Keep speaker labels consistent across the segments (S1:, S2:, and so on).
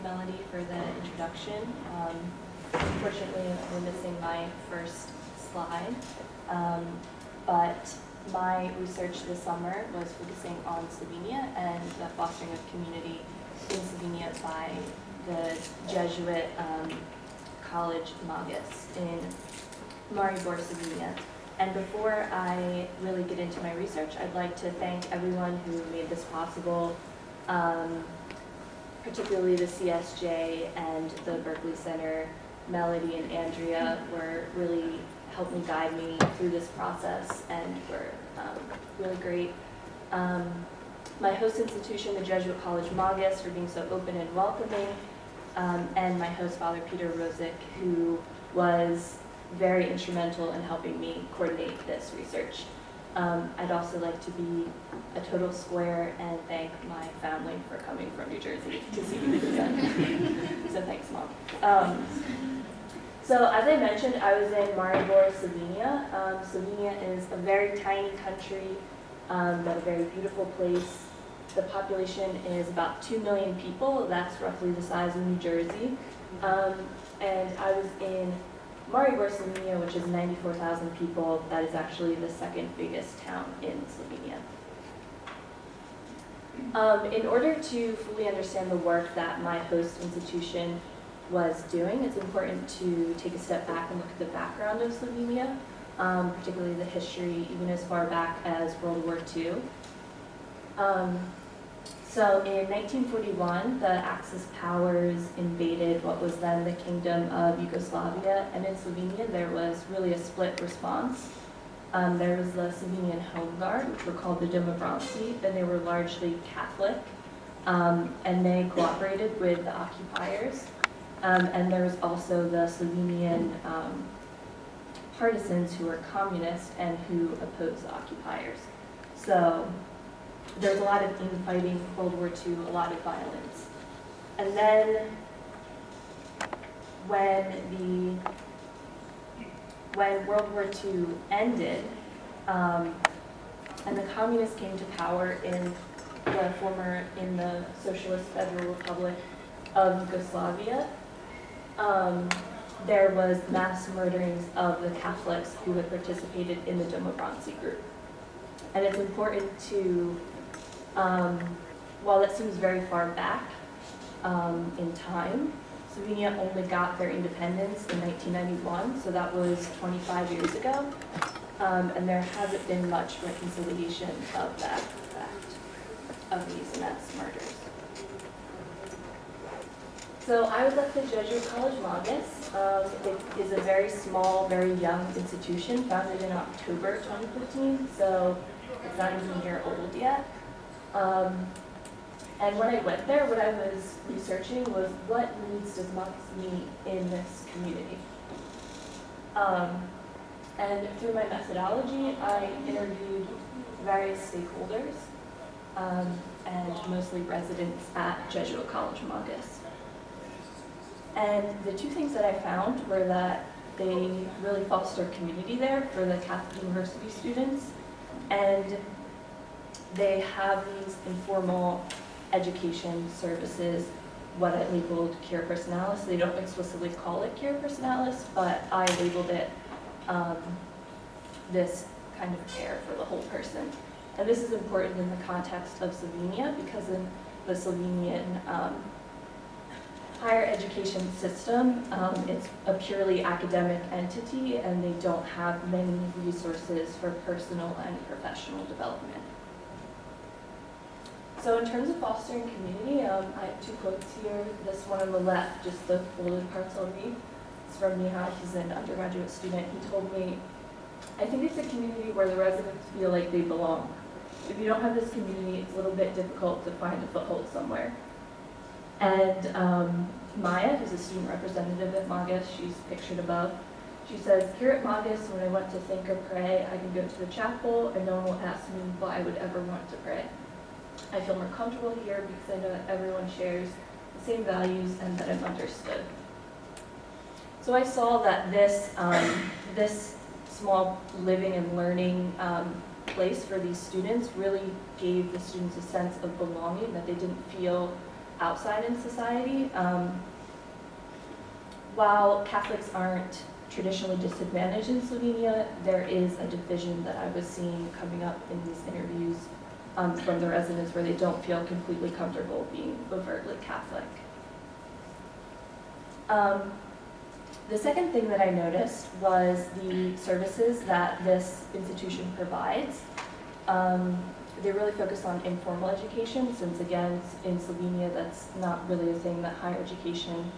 S1: Melody, for the introduction. Unfortunately, we're missing my first slide, but my research this summer was focusing on Slovenia and the fostering of community in Slovenia by the Jesuit college Magus in Maribor, Slovenia. And before I really get into my research, I'd like to thank everyone who made this possible, particularly the CSJ and the Berkley Center. Melody and Andrea were really helped me guide me through this process and were really great. My host institution, the Jesuit College Magus, for being so open and welcoming, and my host, Father Peter Rosick, who was very instrumental in helping me coordinate this research. I'd also like to be a total square and thank my family for coming from New Jersey to see me present. So thanks, Mom. So as I mentioned, I was in Maribor, Slovenia. Slovenia is a very tiny country, but a very beautiful place. The population is about 2 million people. That's roughly the size of New Jersey. And I was in Maribor, Slovenia, which is 94,000 people. That is actually the second biggest town in Slovenia. In order to fully understand the work that my host institution was doing, it's important to take a step back and look at the background of Slovenia, particularly the history, even as far back as World War II. So in 1941, the Axis powers invaded what was then the Kingdom of Yugoslavia, and in Slovenia there was really a split response. There was the Slovenian Home Guard, which were called the Domobranci, and they were largely Catholic, and they cooperated with the occupiers. And there was also the Slovenian partisans who were communist and who opposed the occupiers. So there's a lot of infighting, World War II, a lot of violence. And then when World War II ended, and the communists came to power in the Socialist Federal Republic of Yugoslavia, there was mass murderings of the Catholics who had participated in the Domobranci group. And it's important to, while that seems very far back in time, Slovenia only got their independence in 1991, so that was 25 years ago, and there hasn't been much reconciliation of that fact, of these mass murders. So I was at the Jesuit College Magus. It is a very small, very young institution, founded in October 2015, so it's not even a year old yet. And when I went there, what I was researching was what needs does Magus meet in this community. And through my methodology, I interviewed various stakeholders, and mostly residents at Jesuit College Magus. And the two things that I found were that they really foster community there for the Catholic University students, and they have these informal education services, what I labeled cure personalis. They don't explicitly call it cure personalis, but I labeled it this kind of care for the whole person. And this is important in the context of Slovenia, because in the Slovenian higher education system, it's a purely academic entity, and they don't have many resources for personal and professional development. So in terms of fostering community, I have two quotes here. This one on the left, just the folded parts I'll read. It's from Mihai, he's an undergraduate student. He told me, "I think it's a community where the residents feel like they belong. If you don't have this community, it's a little bit difficult to find a foothold somewhere." And Maya, who's a student representative at Magus, she's pictured above, she says, "Here at Magus, when I want to think or pray, I can go to the chapel and no one will ask me why I would ever want to pray. I feel more comfortable here because I know that everyone shares the same values and that I'm understood." So I saw that this small living and learning place for these students really gave the students a sense of belonging, that they didn't feel outside in society. While Catholics aren't traditionally disadvantaged in Slovenia, there is a division that I was seeing coming up in these interviews from the residents where they don't feel completely comfortable being overtly Catholic. The second thing that I noticed was the services that this institution provides. They really focus on informal education, since again, in Slovenia, that's not really a thing that higher education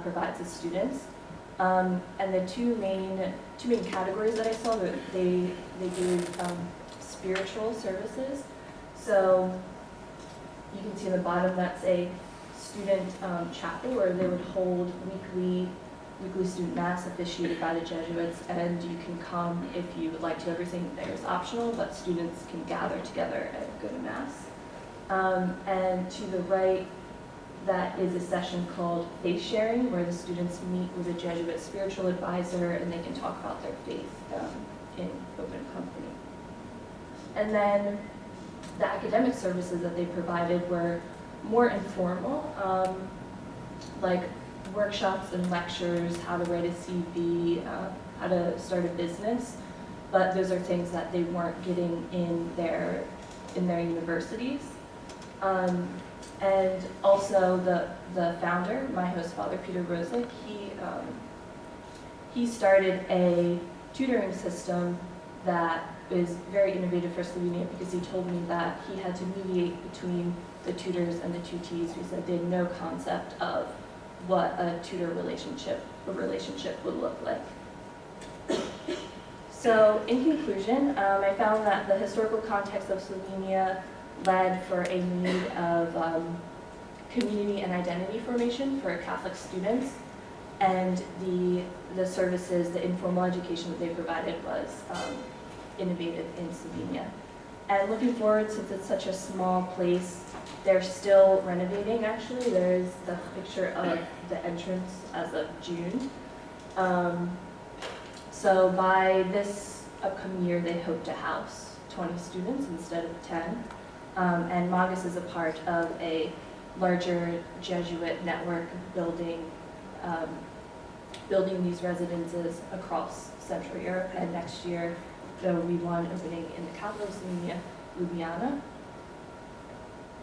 S1: provides its students. And the two main categories that I saw, they do spiritual services. So you can see in the bottom that's a student chapel where they would hold weekly student mass officiated by the Jesuits, and you can come if you would like to. Everything there is optional, but students can gather together and go to mass. And to the right, that is a session called faith sharing, where the students meet with a Jesuit spiritual advisor and they can talk about their faith in open company. And then the academic services that they provided were more informal, like workshops and lectures, how to write a CV, how to start a business, but those are things that they weren't getting in their universities. And also the founder, my host father, Peter Roslik, he started a tutoring system that is very innovative for Slovenia, because he told me that he had to mediate between the tutors and the tutees. He said they had no concept of what a tutor relationship would look like. So in conclusion, I found that the historical context of Slovenia led for a need of community and identity formation for Catholic students, and the services, the informal education that they provided was innovative in Slovenia. And looking forward, since it's such a small place, they're still renovating actually. There's the picture of the entrance as of June. So by this upcoming year, they hope to house 20 students instead of 10. And Magus is a part of a larger Jesuit network building these residences across Central Europe. And next year, there will be one opening in the capital of Slovenia, Ljubljana.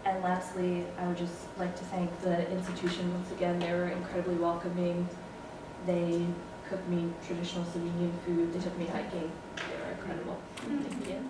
S1: And lastly, I would just like to thank the institution once again. They were incredibly welcoming. They cooked me traditional Slovenian food. They took me hiking. They were incredible. Thank you.